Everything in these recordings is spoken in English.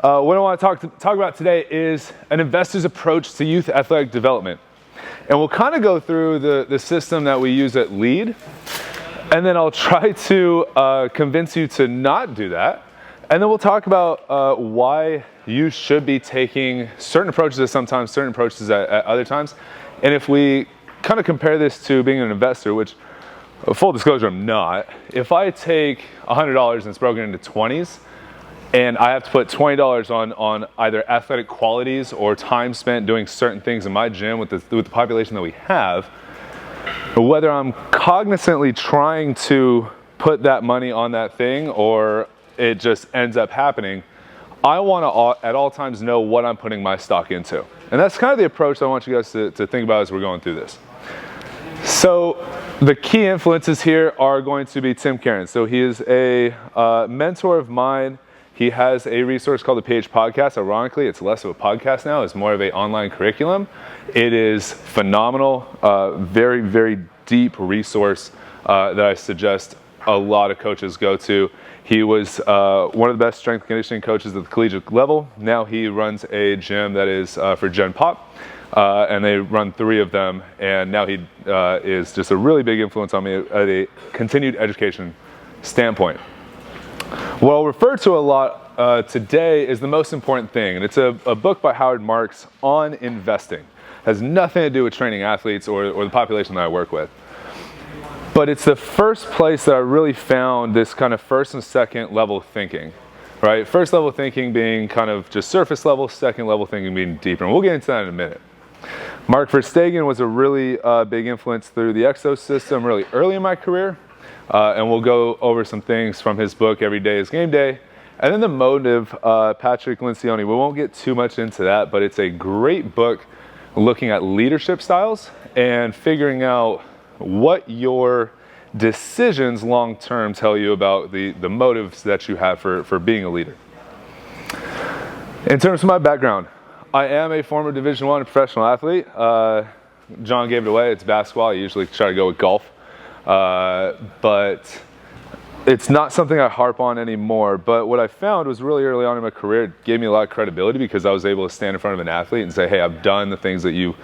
What I want to talk about today is an investor's approach to youth athletic development. And we'll kind of go through the system that we use at LEAD, and then I'll try to convince you to not do that. And then we'll talk about why you should be taking certain approaches at sometimes, certain approaches at other times. And if we kind of compare this to being an investor, which, full disclosure, I'm not. If I take $100 and it's broken into 20s, and I have to put $20 on either athletic qualities or time spent doing certain things in my gym with the population that we have, whether I'm cognizantly trying to put that money on that thing or it just ends up happening, I want to at all times know what I'm putting my stock into. And that's kind of the approach I want you guys to think about as we're going through this. So the key influences here are going to be Tim Cairns. So he is a mentor of mine. He has a resource called the PH Podcast. Ironically, it's less of a podcast now. It's more of an online curriculum. It is phenomenal, very, very deep resource that I suggest a lot of coaches go to. He was one of the best strength conditioning coaches at the collegiate level. Now he runs a gym that is for Gen Pop, and they run 3 of them. And now he is just a really big influence on me at a continued education standpoint. What I'll refer to a lot today is The Most Important Thing, and it's a book by Howard Marks on investing. It has nothing to do with training athletes or the population that I work with. But it's the first place that I really found this kind of first and second level thinking, right? First level thinking being kind of just surface level, second level thinking being deeper, and we'll get into that in a minute. Mark Verstegen was a really big influence through the Exo system really early in my career. And we'll go over some things from his book, Every Day is Game Day. And then The Motive, Patrick Lencioni. We won't get too much into that, but it's a great book looking at leadership styles and figuring out what your decisions long-term tell you about the motives that you have for being a leader. In terms of my background, I am a former Division I professional athlete. John gave it away. It's basketball. I usually try to go with golf. But it's not something I harp on anymore. But what I found was really early on in my career, it gave me a lot of credibility because I was able to stand in front of an athlete and say, hey, I've done the things that you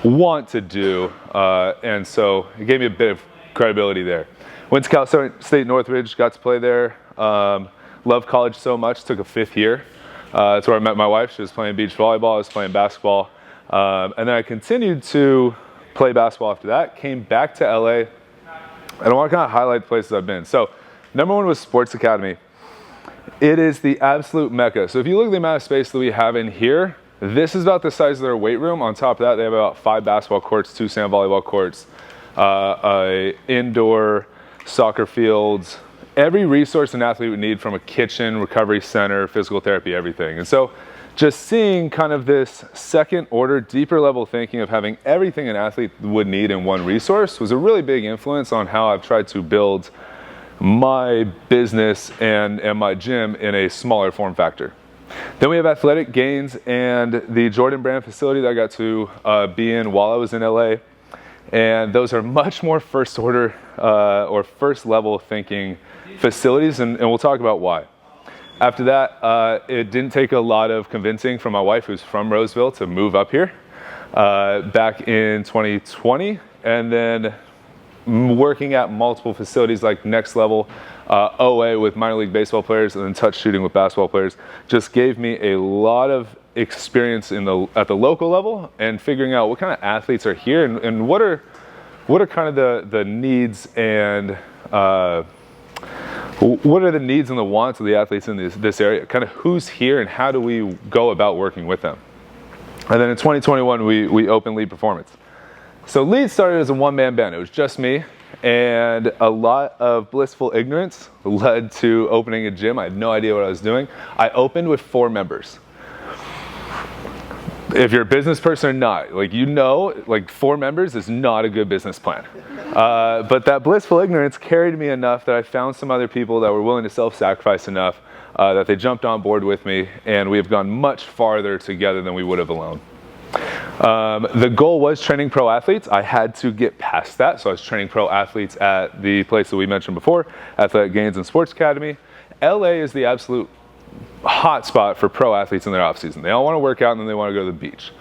want to do. And so it gave me a bit of credibility there. Went to Cal State Northridge, got to play there. Loved college so much, took a 5th year. That's where I met my wife. She was playing beach volleyball, I was playing basketball. And then I continued to play basketball after that, came back to LA. And I want to kind of highlight the places I've been. So, number 1 was Sports Academy. It is the absolute mecca. So if you look at the amount of space that we have in here, this is about the size of their weight room. On top of that, they have about 5 basketball courts, 2 sand volleyball courts, indoor soccer fields, every resource an athlete would need, from a kitchen, recovery center, physical therapy, everything. And so just seeing kind of this second order, deeper level thinking of having everything an athlete would need in one resource was a really big influence on how I've tried to build my business and my gym in a smaller form factor. Then we have Athletic Gains and the Jordan Brand facility that I got to be in while I was in LA. And those are much more first order or first level thinking facilities, and we'll talk about why. After that, it didn't take a lot of convincing from my wife, who's from Roseville, to move up here back in 2020. And then working at multiple facilities like Next Level, OA with minor league baseball players, and then touch shooting with basketball players, just gave me a lot of experience at the local level and figuring out what kind of athletes are here and what are kind of the needs and what are the needs and the wants of the athletes in this area? Kind of who's here and how do we go about working with them? And then in 2021, we opened LEAD Performance. So LEAD started as a one-man band. It was just me, and a lot of blissful ignorance led to opening a gym. I had no idea what I was doing. I opened with 4 members. If you're a business person or not, like 4 members is not a good business plan. But that blissful ignorance carried me enough that I found some other people that were willing to self-sacrifice enough that they jumped on board with me, and we have gone much farther together than we would have alone. The goal was training pro athletes. I had to get past that, so I was training pro athletes at the place that we mentioned before, Athletic Gains and Sports Academy. LA is the absolute hot spot for pro athletes in their off season. They all want to work out and then they want to go to the beach.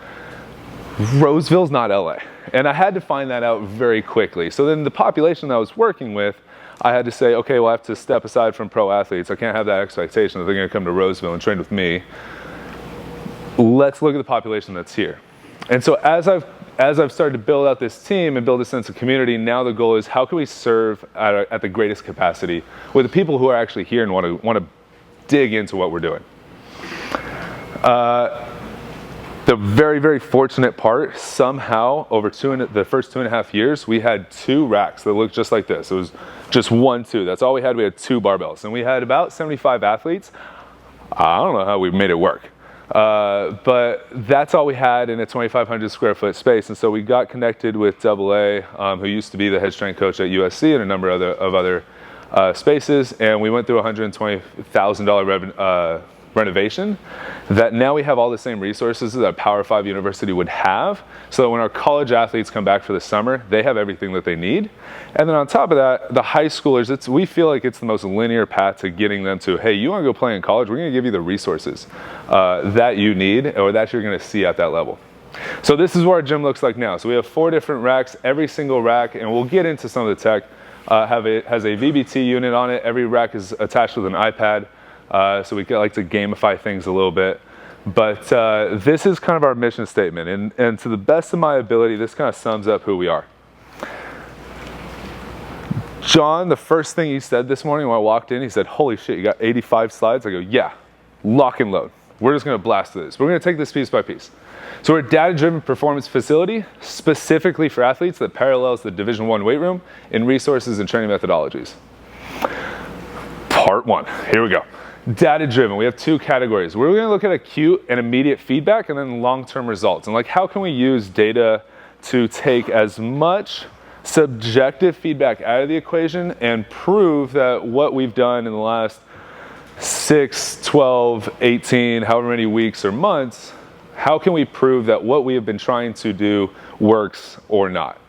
Roseville's not LA. And I had to find that out very quickly. So then the population that I was working with, I had to say, okay, well, I have to step aside from pro athletes. I can't have that expectation that they're going to come to Roseville and train with me. Let's look at the population that's here. And so as I've started to build out this team and build a sense of community, now the goal is how can we serve at the greatest capacity with the people who are actually here and want to dig into what we're doing. The very, very fortunate part, somehow over the first 2.5 years, we had 2 racks that looked just like this. It was just 1, 2. That's all we had. We had 2 barbells, and we had about 75 athletes. I don't know how we made it work. But that's all we had in a 2,500 square foot space. And so we got connected with AA, who used to be the head strength coach at USC and a number of other spaces. And we went through $120,000 renovation that now we have all the same resources that a Power 5 university would have. So that when our college athletes come back for the summer, they have everything that they need. And then on top of that, the high schoolers, we feel like it's the most linear path to getting them to, hey, you want to go play in college? We're going to give you the resources that you need or that you're going to see at that level. So this is what our gym looks like now. So we have 4 different racks. Every single rack, and we'll get into some of the tech, has a VBT unit on it. Every rack is attached with an iPad. So we like to gamify things a little bit. But this is kind of our mission statement. And to the best of my ability, this kind of sums up who we are. John, the first thing he said this morning when I walked in, he said, holy shit, you got 85 slides? I go, yeah, lock and load. We're just going to blast through this. We're going to take this piece by piece. So we're a data-driven performance facility specifically for athletes that parallels the Division I weight room in resources and training methodologies. Part 1, here we go. Data-driven, we have 2 categories. We're going to look at acute and immediate feedback and then long-term results. And like, how can we use data to take as much subjective feedback out of the equation and prove that what we've done in the last 6, 12, 18, however many weeks or months, how can we prove that what we have been trying to do works or not?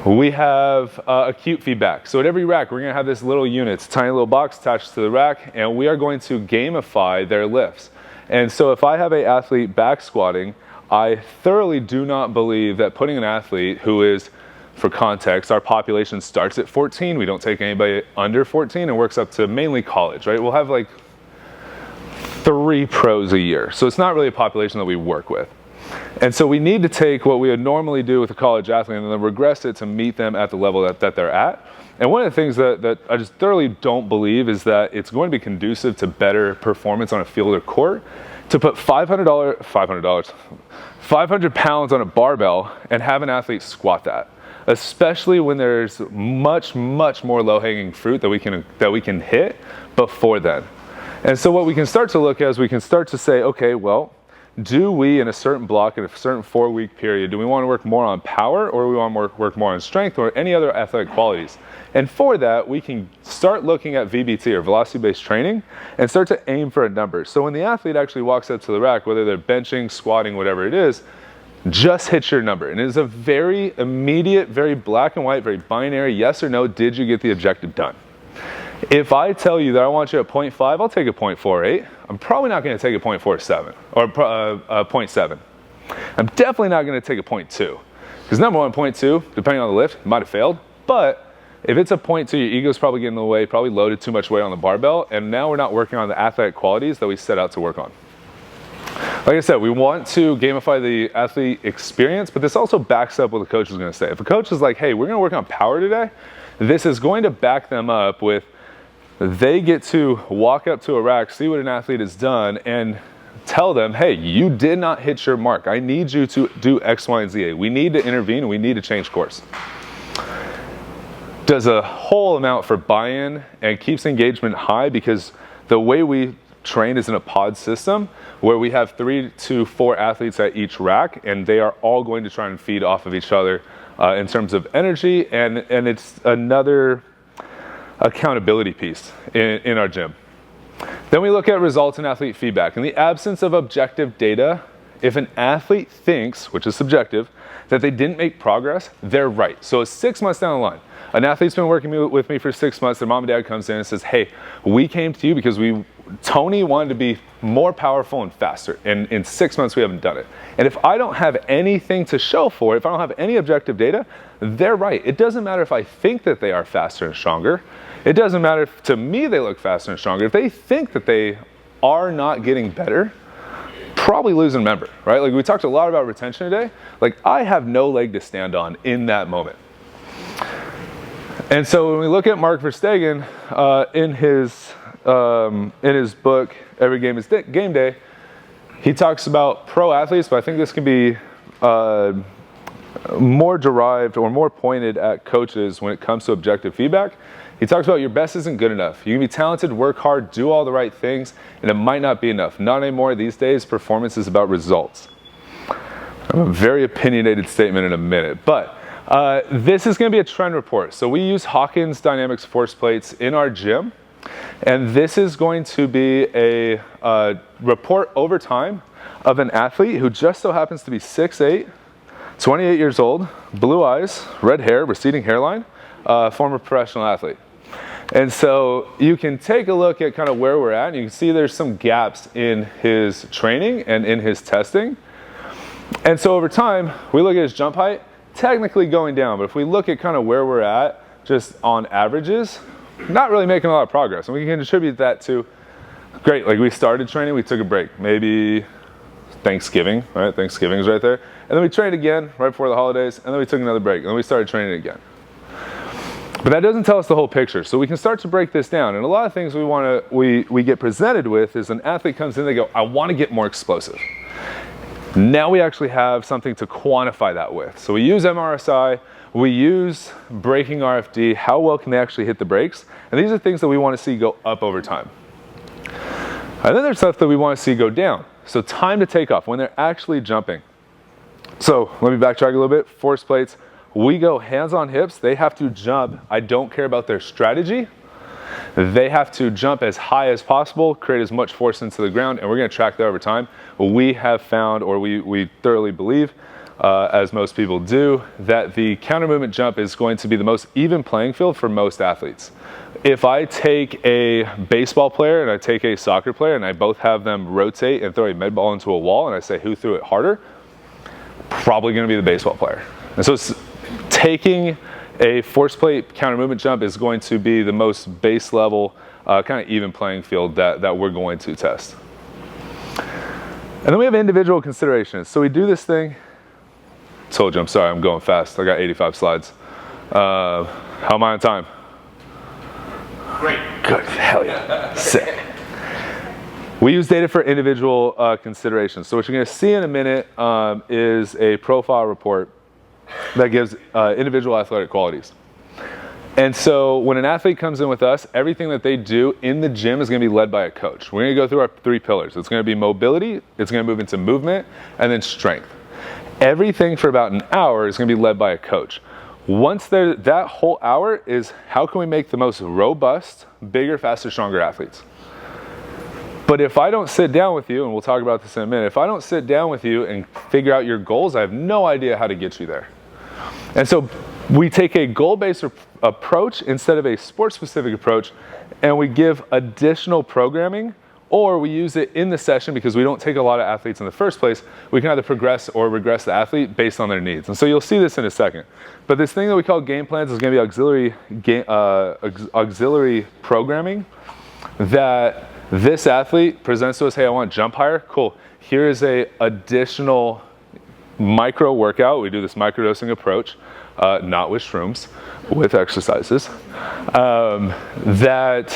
We have acute feedback. So at every rack, we're going to have this little unit, it's a tiny little box attached to the rack, and we are going to gamify their lifts. And so if I have an athlete back squatting, I thoroughly do not believe that putting an athlete who is, for context, our population starts at 14. We don't take anybody under 14 and works up to mainly college, right? We'll have like 3 pros a year. So it's not really a population that we work with. And so we need to take what we would normally do with a college athlete and then regress it to meet them at the level that they're at. And one of the things that I just thoroughly don't believe is that it's going to be conducive to better performance on a field or court to put 500 pounds on a barbell and have an athlete squat that, especially when there's much, much more low-hanging fruit that we can hit before then. And so what we can start to look at is we can start to say, okay, well, do we in a certain block, in a certain 4-week period, do we want to work more on power or do we want to work more on strength or any other athletic qualities? And for that, we can start looking at VBT or velocity-based training and start to aim for a number. So when the athlete actually walks up to the rack, whether they're benching, squatting, whatever it is, just hit your number. And it is a very immediate, very black and white, very binary, yes or no, did you get the objective done? If I tell you that I want you at 0.5, I'll take a 0.48. I'm probably not going to take a 0.47 or 0.7. I'm definitely not going to take a 0.2. Because number one, 0.2, depending on the lift, might have failed. But if it's a 0.2, your ego's probably getting in the way, probably loaded too much weight on the barbell, and now we're not working on the athletic qualities that we set out to work on. Like I said, we want to gamify the athlete experience, but this also backs up what the coach is going to say. If a coach is like, hey, we're going to work on power today, this is going to back them up with they get to walk up to a rack, see what an athlete has done, and tell them, hey, you did not hit your mark. I need you to do X, Y, and Z. We need to intervene, and we need to change course. Does a whole amount for buy-in and keeps engagement high because the way we train is in a pod system where we have 3 to 4 athletes at each rack, and they are all going to try and feed off of each other in terms of energy, and it's another accountability piece in our gym. Then we look at results and athlete feedback. In the absence of objective data, if an athlete thinks, which is subjective, that they didn't make progress, they're right. So 6 months down the line, an athlete's been working with me for 6 months, their mom and dad comes in and says, hey, we came to you because we Tony wanted to be more powerful and faster, and in 6 months we haven't done it. And if I don't have anything to show for it, if I don't have any objective data, they're right. It doesn't matter if I think that they are faster and stronger. It doesn't matter if to me they look faster and stronger. If they think that they are not getting better, probably losing member, right? Like we talked a lot about retention today. Like I have no leg to stand on in that moment. And so when we look at Mark Verstegen in his book, Every Game is Game Day, he talks about pro athletes, but I think this can be more derived or more pointed at coaches when it comes to objective feedback. He talks about your best isn't good enough. You can be talented, work hard, do all the right things, and it might not be enough. Not anymore. These days, performance is about results. I have a very opinionated statement in a minute, but this is going to be a trend report. So we use Hawkins Dynamics force plates in our gym, and this is going to be a report over time of an athlete who just so happens to be 6'8", 28 years old, blue eyes, red hair, receding hairline, former professional athlete. And so you can take a look at kind of where we're at, and you can see there's some gaps in his training and in his testing. And so over time, we look at his jump height, technically going down, but if we look at kind of where we're at, just on averages, not really making a lot of progress. And we can attribute that to, great, like we started training, we took a break, maybe Thanksgiving, right? Thanksgiving's right there. And then we trained again right before the holidays, and then we took another break, and then we started training again. But that doesn't tell us the whole picture. So we can start to break this down. And a lot of things we get presented with is an athlete comes in, they go, I want to get more explosive. Now we actually have something to quantify that with. So we use MRSI, we use braking RFD, how well can they actually hit the brakes? And these are things that we want to see go up over time. And then there's stuff that we want to see go down. So time to take off, when they're actually jumping. So let me backtrack a little bit. Force plates, we go hands on hips, they have to jump. I don't care about their strategy. They have to jump as high as possible, create as much force into the ground, and we're going to track that over time. We have found, or we thoroughly believe, as most people do, that the counter movement jump is going to be the most even playing field for most athletes. If I take a baseball player and I take a soccer player and I both have them rotate and throw a med ball into a wall and I say who threw it harder, probably going to be the baseball player. And so taking a force plate counter movement jump is going to be the most base level kind of even playing field that we're going to test. And then we have individual considerations. So we do this thing. Told you, I'm sorry, I'm going fast. I got 85 slides. How am I on time? Great. Good, hell yeah, sick. We use data for individual considerations. So what you're going to see in a minute is a profile report that gives individual athletic qualities. And so when an athlete comes in with us, everything that they do in the gym is going to be led by a coach. We're going to go through our 3 pillars. It's going to be mobility, it's going to move into movement, and then strength. Everything for about an hour is going to be led by a coach. Once that whole hour is how can we make the most robust, bigger, faster, stronger athletes. But if I don't sit down with you, and we'll talk about this in a minute, if I don't sit down with you and figure out your goals, I have no idea how to get you there. And so we take a goal-based approach instead of a sport-specific approach, and we give additional programming, or we use it in the session because we don't take a lot of athletes in the first place. We can either progress or regress the athlete based on their needs. And so you'll see this in a second. But this thing that we call game plans is going to be auxiliary programming that this athlete presents to us, hey, I want to jump higher. Cool. Here is a additional micro workout. We do this microdosing approach, not with shrooms, with exercises. That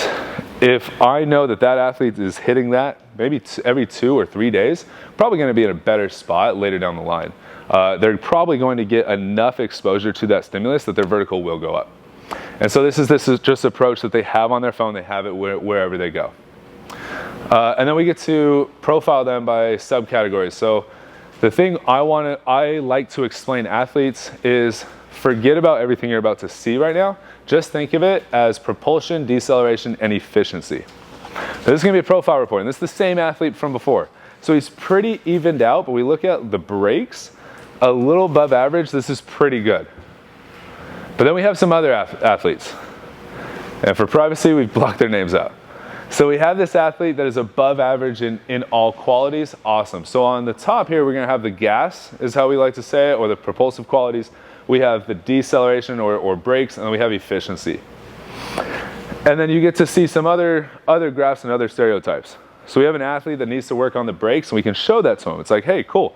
if I know that athlete is hitting that maybe every 2 or 3 days, probably going to be in a better spot later down the line. They're probably going to get enough exposure to that stimulus that their vertical will go up. And so this is just an approach that they have on their phone. They have it wherever they go. And then we get to profile them by subcategories. So the thing I like to explain athletes is forget about everything you're about to see right now. Just think of it as propulsion, deceleration, and efficiency. Now, this is going to be a profile report, and this is the same athlete from before. So he's pretty evened out, but we look at the brakes, a little above average. This is pretty good. But then we have some other athletes. And for privacy, we've blocked their names out. So we have this athlete that is above average in all qualities. Awesome. So on the top here, we're going to have the gas, is how we like to say it, or the propulsive qualities. We have the deceleration or brakes, and then we have efficiency. And then you get to see some other graphs and other stereotypes. So we have an athlete that needs to work on the brakes, and we can show that to him. It's like, hey, cool.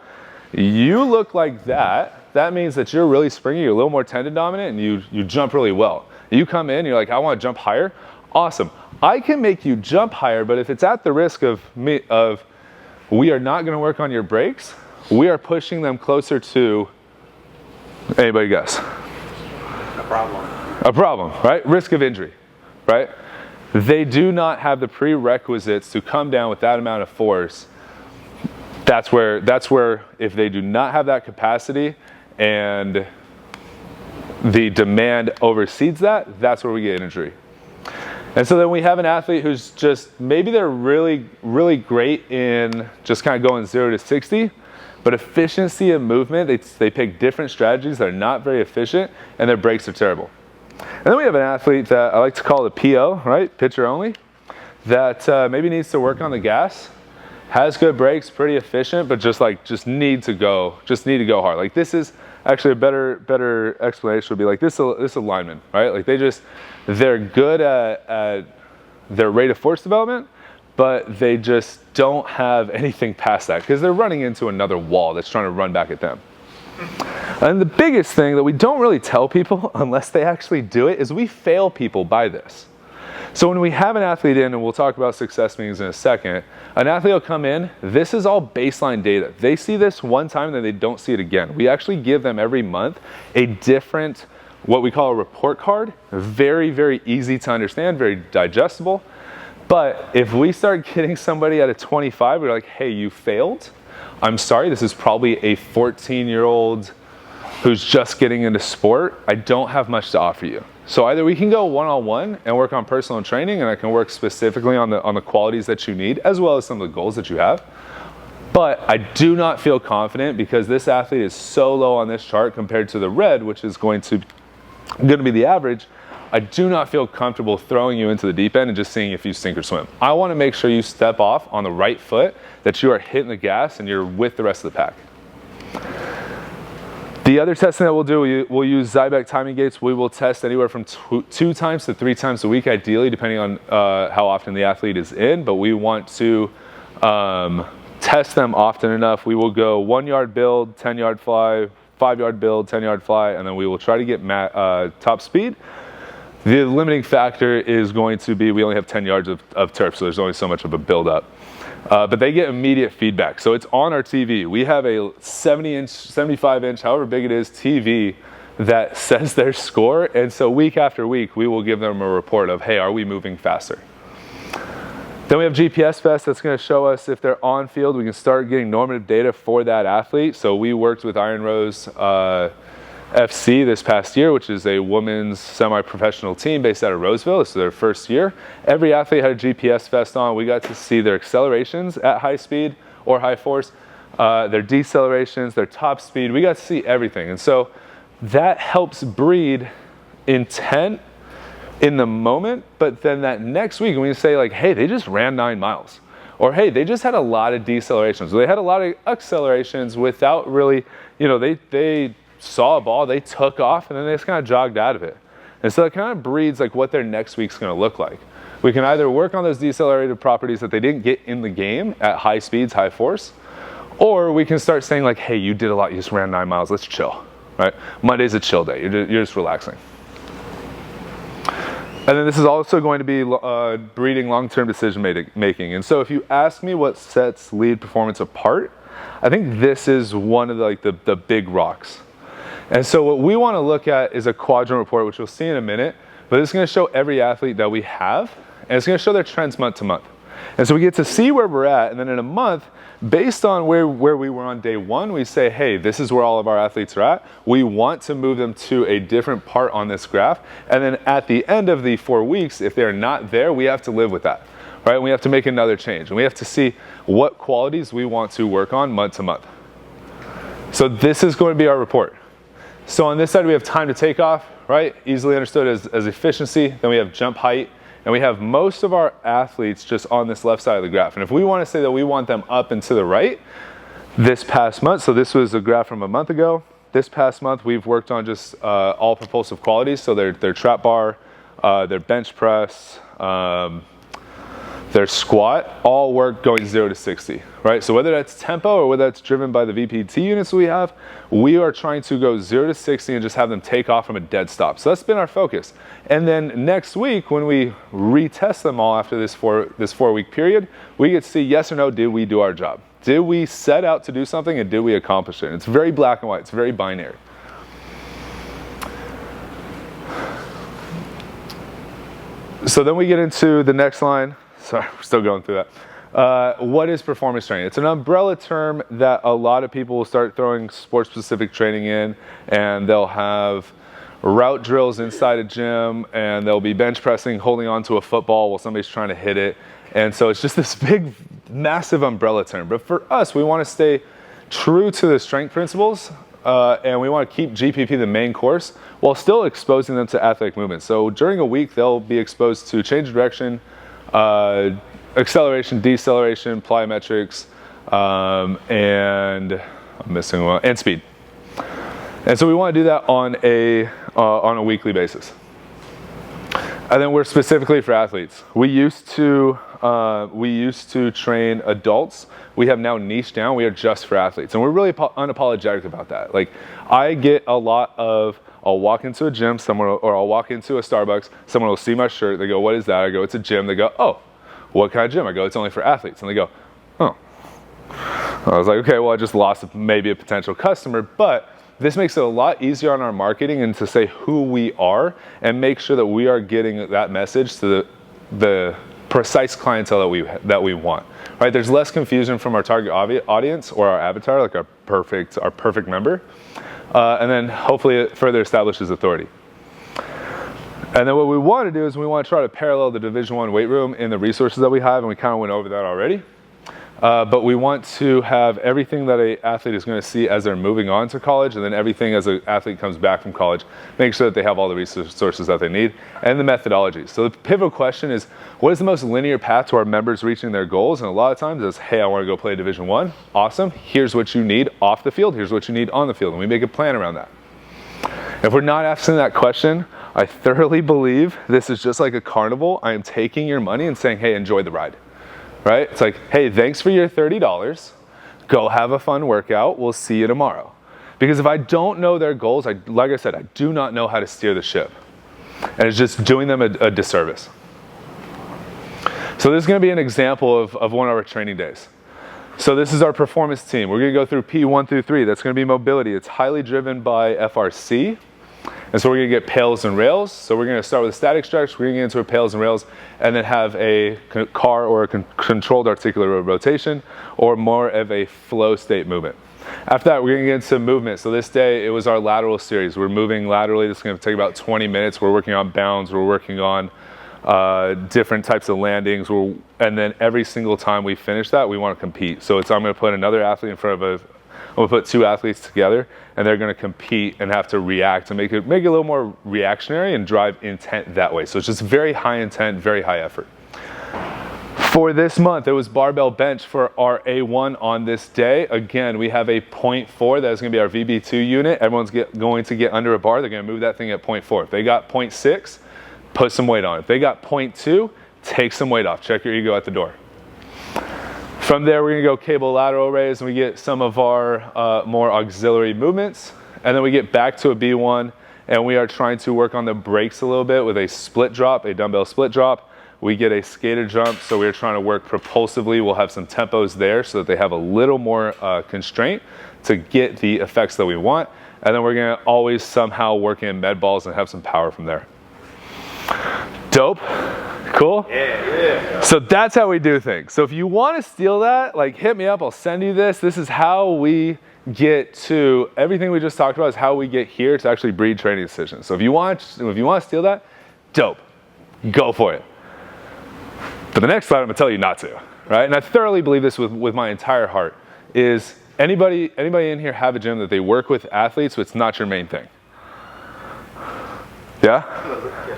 You look like that. That means that you're really springy, you're a little more tendon dominant, and you jump really well. You come in, you're like, I want to jump higher. Awesome. I can make you jump higher, but if it's at the risk of we are not going to work on your brakes, we are pushing them closer to, anybody guess? A problem. A problem, right? Risk of injury, right? They do not have the prerequisites to come down with that amount of force. That's where if they do not have that capacity and the demand overseeds that, that's where we get injury. And so then we have an athlete who's just, maybe they're really, really great in just kind of going 0 to 60, but efficiency of movement, they pick different strategies that are not very efficient, and their brakes are terrible. And then we have an athlete that I like to call the PO, right, pitcher only, that maybe needs to work on the gas, has good brakes, pretty efficient, but just need to go hard. Like this is actually a better explanation would be like this alignment, right? Like they're good at their rate of force development, but they just don't have anything past that because they're running into another wall that's trying to run back at them. And the biggest thing that we don't really tell people unless they actually do it is we fail people by this. So when we have an athlete in, and we'll talk about success meetings in a second, an athlete will come in, this is all baseline data. They see this one time and then they don't see it again. We actually give them every month a different, what we call a report card, very, very easy to understand, very digestible. But if we start getting somebody at a 25, we're like, hey, you failed. I'm sorry, this is probably a 14-year-old who's just getting into sport. I don't have much to offer you. So either we can go one-on-one and work on personal training, and I can work specifically on the qualities that you need, as well as some of the goals that you have. But I do not feel confident because this athlete is so low on this chart compared to the red, which is going to be the average. I do not feel comfortable throwing you into the deep end and just seeing if you sink or swim. I want to make sure you step off on the right foot, that you are hitting the gas and you're with the rest of the pack. The other testing that we'll do, we'll use Zybeck timing gates. We will test anywhere from 2 times to 3 times a week, ideally, depending on how often the athlete is in. But we want to test them often enough. We will go 1-yard build, 10-yard fly, 5-yard build, 10-yard fly, and then we will try to get top speed. The limiting factor is going to be we only have 10 yards of turf, so there's only so much of a build-up. But they get immediate feedback. So it's on our TV. We have a 70-inch, 75-inch, however big it is, TV that says their score. And so week after week, we will give them a report of, hey, are we moving faster? Then we have GPS Fest that's going to show us if they're on field. We can start getting normative data for that athlete. So we worked with Iron Rose FC this past year, which is a women's semi-professional team based out of Roseville. This is their first year. Every athlete had a GPS vest on. We got to see their accelerations at high speed or high force, their decelerations, their top speed. We got to see everything. And so that helps breed intent in the moment, but then that next week, when we say like, hey, they just ran 9 miles, or hey, they just had a lot of decelerations, or they had a lot of accelerations without really, they saw a ball, they took off, and then they just kind of jogged out of it. And so it kind of breeds like what their next week's going to look like. We can either work on those decelerated properties that they didn't get in the game at high speeds, high force, or we can start saying like, hey, you did a lot, you just ran 9 miles, let's chill, right? Monday's a chill day, you're just relaxing. And then this is also going to be breeding long-term decision making. And so if you ask me what sets lead performance apart, I think this is one of the big rocks. And so what we want to look at is a quadrant report, which we'll see in a minute, but it's going to show every athlete that we have, and it's going to show their trends month to month. And so we get to see where we're at, and then in a month, based on where we were on day 1, we say, hey, this is where all of our athletes are at. We want to move them to a different part on this graph. And then at the end of the 4 weeks, if they're not there, we have to live with that, right? We have to make another change, and we have to see what qualities we want to work on month to month. So this is going to be our report. So on this side, we have time to take off, right? Easily understood as efficiency. Then we have jump height, and And we have most of our athletes just on this left side of the graph. And if we want to say that we want them up and to the right, this past month, so this was a graph from a month ago, this past month we've worked on just all propulsive qualities, so their trap bar, their bench press, their squat, all work going 0 to 60, right? So whether that's tempo or whether that's driven by the VPT units we have, we are trying to go 0 to 60 and just have them take off from a dead stop. So that's been our focus. And then next week, when we retest them all after this 4-week period, we get to see yes or no, did we do our job? Did we set out to do something and did we accomplish it? And it's very black and white, it's very binary. So then we get into the next line. Sorry, we're still going through that. What is performance training? It's an umbrella term that a lot of people will start throwing sports-specific training in, and they'll have route drills inside a gym, and they'll be bench pressing, holding onto a football while somebody's trying to hit it. And so it's just this big, massive umbrella term. But for us, we want to stay true to the strength principles, and we want to keep GPP the main course while still exposing them to athletic movement. So during a week, they'll be exposed to change of direction, acceleration, deceleration, plyometrics, and I'm missing one, and speed. And so we want to do that on a weekly basis. And then we're specifically for athletes. We used to train adults. We have now niched down. We are just for athletes, and we're really unapologetic about that. Like, I get a lot of, I'll walk into a gym, or I'll walk into a Starbucks, someone will see my shirt, they go, what is that? I go, it's a gym. They go, oh, what kind of gym? I go, it's only for athletes. And they go, oh. I was like, okay, well, I just lost maybe a potential customer, but this makes it a lot easier on our marketing and to say who we are and make sure that we are getting that message to the precise clientele that we want. Right? There's less confusion from our target audience or our avatar, like our perfect member. And then hopefully it further establishes authority. And then what we want to do is we want to try to parallel the Division I weight room in the resources that we have, and we kind of went over that already. But we want to have everything that an athlete is going to see as they're moving on to college, and then everything as an athlete comes back from college, make sure that they have all the resources that they need, and the methodology. So the pivotal question is, what is the most linear path to our members reaching their goals? And a lot of times it's, hey, I want to go play Division I. Awesome. Here's what you need off the field. Here's what you need on the field. And we make a plan around that. If we're not asking that question, I thoroughly believe this is just like a carnival. I am taking your money and saying, hey, enjoy the ride. Right? It's like, hey, thanks for your $30. Go have a fun workout. We'll see you tomorrow. Because if I don't know their goals, like I said, I do not know how to steer the ship. And it's just doing them a disservice. So this is going to be an example of one of our training days. So this is our performance team. We're going to go through P1 through 3. That's going to be mobility. It's highly driven by FRC. And so we're going to get pails and rails. So we're going to start with a static stretch. We're going to get into a pails and rails and then have a car or a controlled articular rotation or more of a flow state movement. After that, we're going to get into movement. So this day, it was our lateral series. We're moving laterally. This is going to take about 20 minutes. We're working on bounds. We're working on different types of landings. And then every single time we finish that, we want to compete. So I'm going to put another athlete in front of I'm going to put two athletes together, and they're going to compete and have to react and make it a little more reactionary and drive intent that way. So it's just very high intent, very high effort. For this month, it was barbell bench for our A1 on this day. Again, we have a 0.4. That is going to be our VB2 unit. Everyone's going to get under a bar. They're going to move that thing at 0.4. If they got 0.6, put some weight on it. If they got 0.2, take some weight off. Check your ego at the door. From there, we're going to go cable lateral raise, and we get some of our more auxiliary movements. And then we get back to a B1, and we are trying to work on the brakes a little bit with a split drop, a dumbbell split drop. We get a skater jump, so we're trying to work propulsively. We'll have some tempos there so that they have a little more constraint to get the effects that we want. And then we're going to always somehow work in med balls and have some power from there. Dope? Cool? Yeah. So that's how we do things. So if you want to steal that, like, hit me up. I'll send you this. This is how we get to everything we just talked about is how we get here to actually breed training decisions. So if you want to steal that, dope. Go for it. But the next slide, I'm going to tell you not to, right? And I thoroughly believe this with my entire heart is anybody in here have a gym that they work with athletes, but it's not your main thing? Yeah?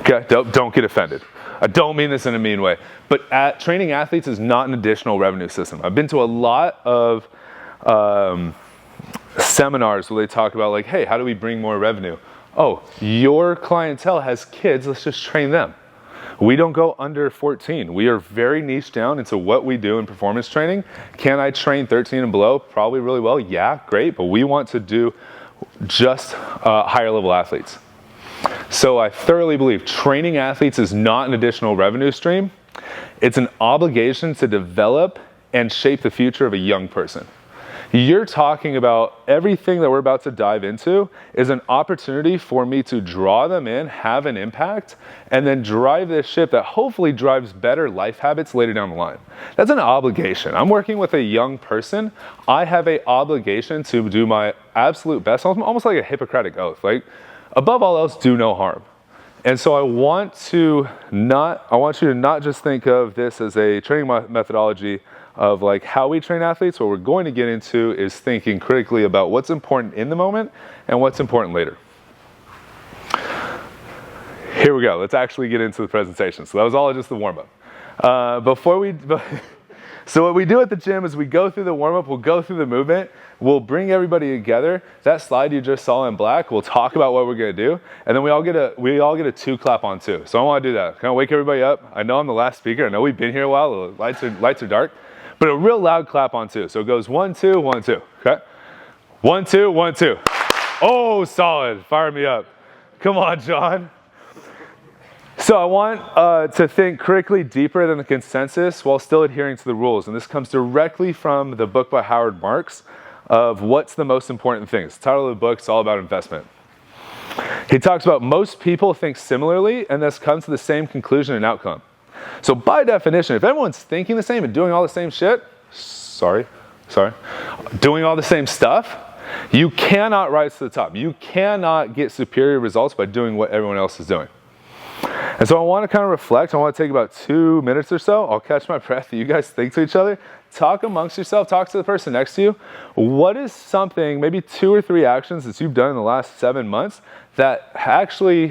Okay, don't get offended. I don't mean this in a mean way, but training athletes is not an additional revenue system. I've been to a lot of seminars where they talk about like, hey, how do we bring more revenue? Oh, your clientele has kids, let's just train them. We don't go under 14. We are very niche down into what we do in performance training. Can I train 13 and below? Probably really well. Yeah, great. But we want to do just higher level athletes. So I thoroughly believe training athletes is not an additional revenue stream. It's an obligation to develop and shape the future of a young person. You're talking about everything that we're about to dive into is an opportunity for me to draw them in, have an impact, and then drive this ship that hopefully drives better life habits later down the line. That's an obligation. I'm working with a young person. I have an obligation to do my absolute best, almost like a Hippocratic oath. Like, above all else, do no harm. And so I want you to not just think of this as a training methodology of like how we train athletes. What we're going to get into is thinking critically about what's important in the moment and what's important later. Here we go. Let's actually get into the presentation. So that was all just the warm-up. So what we do at the gym is we go through the warm-up, we'll go through the movement, we'll bring everybody together. That slide you just saw in black, we'll talk about what we're gonna do, and then we all get a 2 clap on 2. So I wanna do that. Can I wake everybody up? I know I'm the last speaker, I know we've been here a while, the lights are dark, but a real loud clap on 2. So it goes 1, 2, 1, 2, okay? 1, 2, 1, 2. Oh, solid, fire me up. Come on, John. So I want to think critically deeper than the consensus while still adhering to the rules. And this comes directly from the book by Howard Marks of What's the Most Important Things. The title of the book is all about investment. He talks about most people think similarly and thus come to the same conclusion and outcome. So by definition, if everyone's thinking the same and doing all the same shit, doing all the same stuff, you cannot rise to the top. You cannot get superior results by doing what everyone else is doing. And so I want to kind of reflect. I want to take about 2 minutes or so. I'll catch my breath. You guys think to each other. Talk amongst yourself. Talk to the person next to you. What is something, maybe 2 or 3 actions that you've done in the last 7 months that actually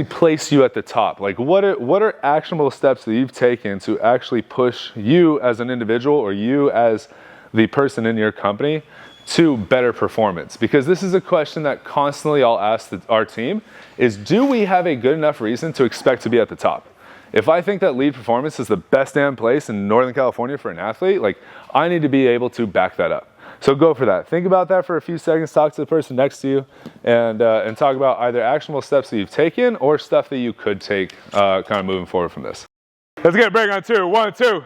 place you at the top? Like what are actionable steps that you've taken to actually push you as an individual or you as the person in your company to better performance? Because this is a question that constantly I'll ask our team is, do we have a good enough reason to expect to be at the top? If I think that lead performance is the best damn place in Northern California for an athlete, like I need to be able to back that up. So go for that. Think about that for a few seconds, talk to the person next to you, and talk about either actionable steps that you've taken or stuff that you could take kind of moving forward from this. Let's get a break on 2. 1, 2.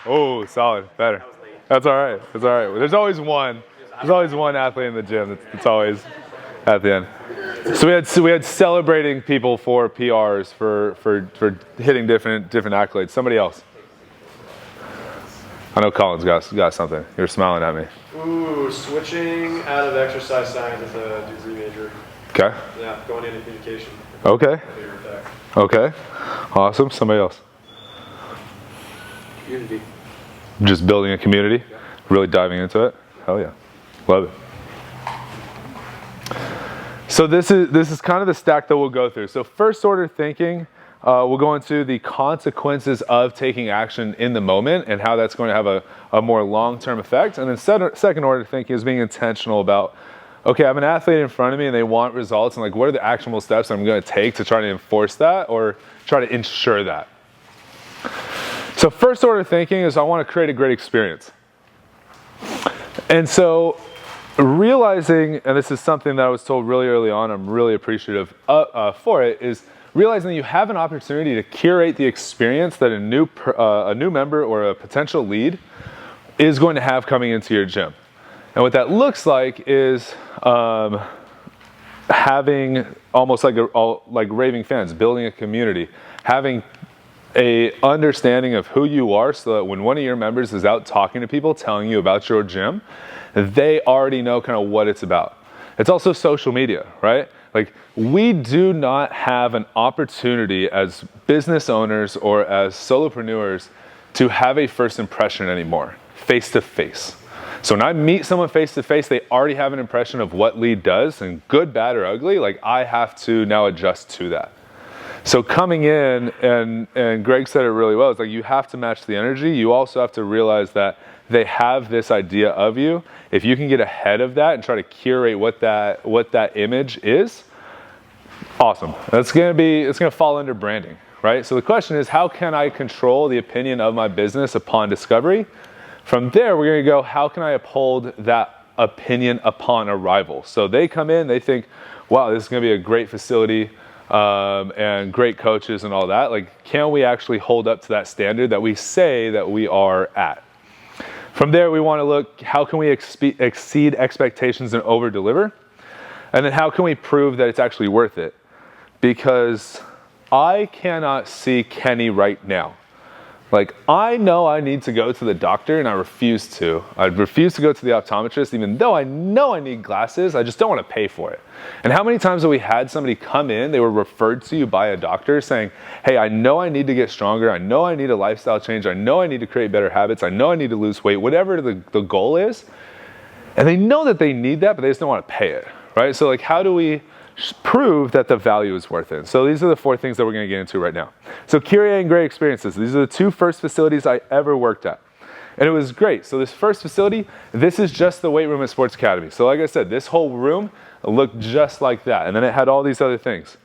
Oh, solid, better. That's all right. That's all right. There's always one athlete in the gym that's always at the end. So we had celebrating people for PRs for hitting different accolades. Somebody else. I know Colin's got something. You're smiling at me. Ooh, switching out of exercise science as a degree major. Okay. Yeah, going into communication. Okay. Okay. Awesome. Somebody else. Community. Just building a community. Yeah. Really diving into it. Hell yeah. Love it. So this is kind of the stack that we'll go through. So first order thinking, we'll go into the consequences of taking action in the moment and how that's going to have a more long-term effect. And then second order thinking is being intentional about, okay, I have an athlete in front of me and they want results, and like, what are the actionable steps I'm going to take to try to enforce that or try to ensure that? So first order thinking is I want to create a great experience. And so realizing, and this is something that I was told really early on, I'm really appreciative for it, is realizing that you have an opportunity to curate the experience that a new member or a potential lead is going to have coming into your gym. And what that looks like is having almost like raving fans, building a community, having a understanding of who you are so that when one of your members is out talking to people, telling you about your gym, they already know kind of what it's about. It's also social media, right? Like, we do not have an opportunity as business owners or as solopreneurs to have a first impression anymore, face to face. So when I meet someone face to face, they already have an impression of what lead does, and good, bad, or ugly, like I have to now adjust to that. So coming in, and Greg said it really well, it's like you have to match the energy. You also have to realize that they have this idea of you. If you can get ahead of that and try to curate what that image is, awesome. It's gonna fall under branding, right? So the question is, how can I control the opinion of my business upon discovery? From there, we're gonna go, how can I uphold that opinion upon arrival? So they come in, they think, wow, this is gonna be a great facility, and great coaches and all that. Like, can we actually hold up to that standard that we say that we are at? From there, we want to look, how can we exceed expectations and over deliver? And then how can we prove that it's actually worth it? Because I cannot see Kenny right now. Like, I know I need to go to the doctor and I refuse to. I refuse to go to the optometrist even though I know I need glasses. I just don't want to pay for it. And how many times have we had somebody come in, they were referred to you by a doctor saying, hey, I know I need to get stronger. I know I need a lifestyle change. I know I need to create better habits. I know I need to lose weight, whatever the goal is. And they know that they need that, but they just don't want to pay it, right? So like, how do we prove that the value is worth it? So these are the 4 things that we're going to get into right now. So curating great experiences. These are the 2 first facilities I ever worked at. And it was great. So this first facility, this is just the weight room at Sports Academy. So like I said, this whole room looked just like that. And then it had all these other things.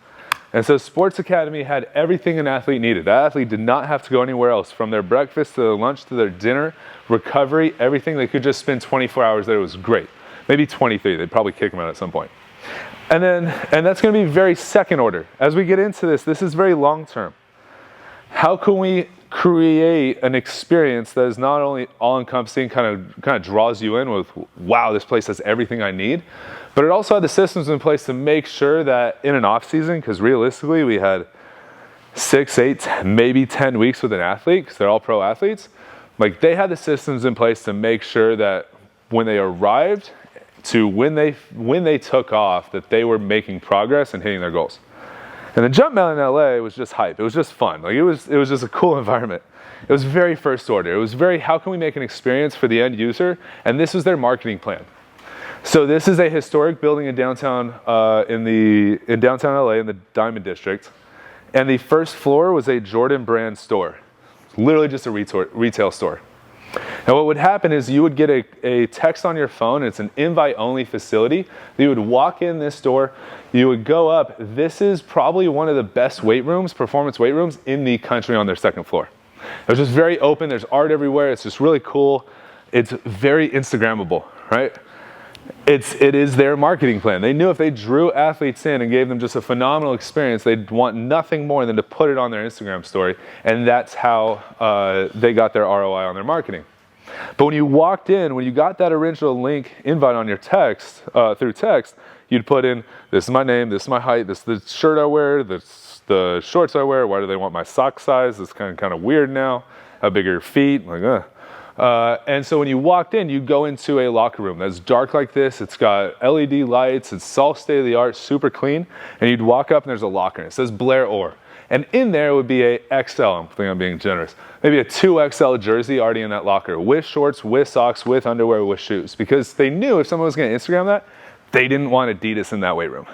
And so Sports Academy had everything an athlete needed. That athlete did not have to go anywhere else, from their breakfast to their lunch to their dinner, recovery, everything. They could just spend 24 hours there. It was great. Maybe 23. They'd probably kick them out at some point. And that's going to be very second order. As we get into this is very long term. How can we create an experience that is not only all-encompassing, kind of draws you in with, wow, this place has everything I need, but it also had the systems in place to make sure that in an off season, because realistically we had 6, 8, maybe 10 weeks with an athlete, because they're all pro athletes, like they had the systems in place to make sure that when they arrived to when they took off, that they were making progress and hitting their goals. And the jump mill in LA was just hype. It was just fun. Like it was just a cool environment. It was very first order. It was very, how can we make an experience for the end user? And this was their marketing plan. So this is a historic building in downtown in downtown LA in the Diamond District. And the first floor was a Jordan brand store. Literally just a retail store. And what would happen is you would get a text on your phone. It's an invite-only facility. You would walk in this door. You would go up. This is probably one of the best weight rooms, performance weight rooms in the country on their second floor. It was just very open. There's art everywhere. It's just really cool. It's very Instagrammable, right? It is their marketing plan. They knew if they drew athletes in and gave them just a phenomenal experience, they'd want nothing more than to put it on their Instagram story, and that's how they got their ROI on their marketing. But when you walked in, when you got that original link invite on your text, through text, you'd put in, this is my name, this is my height, this is the shirt I wear, this is the shorts I wear, why do they want my sock size? It's kind of weird now. How big are your feet? Like, and so when you walked in, you go into a locker room that's dark like this. It's got LED lights. It's all state-of-the-art, super clean. And you'd walk up and there's a locker. It says Blair Orr. And in there would be a XL, I think I'm being generous, maybe a 2XL jersey already in that locker, with shorts, with socks, with underwear, with shoes. Because they knew if someone was going to Instagram that, they didn't want Adidas in that weight room.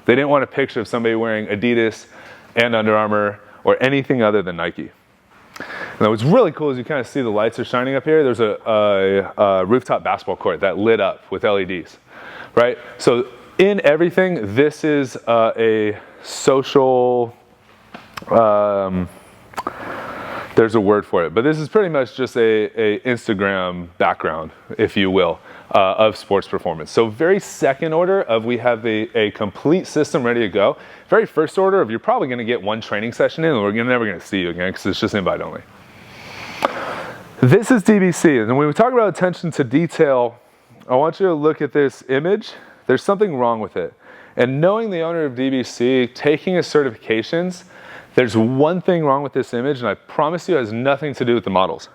They didn't want a picture of somebody wearing Adidas and Under Armour or anything other than Nike. And what's really cool is you kind of see the lights are shining up here. There's a rooftop basketball court that lit up with LEDs, right? So in everything, this is a social, there's a word for it, but this is pretty much just a Instagram background, if you will, of sports performance. So very second order of we have a complete system ready to go. Very first order of you're probably going to get one training session in and we're never going to see you again because it's just invite only. This is DBC, and when we talk about attention to detail, I want you to look at this image. There's something wrong with it. And knowing the owner of DBC, taking his certifications, there's one thing wrong with this image, and I promise you it has nothing to do with the models.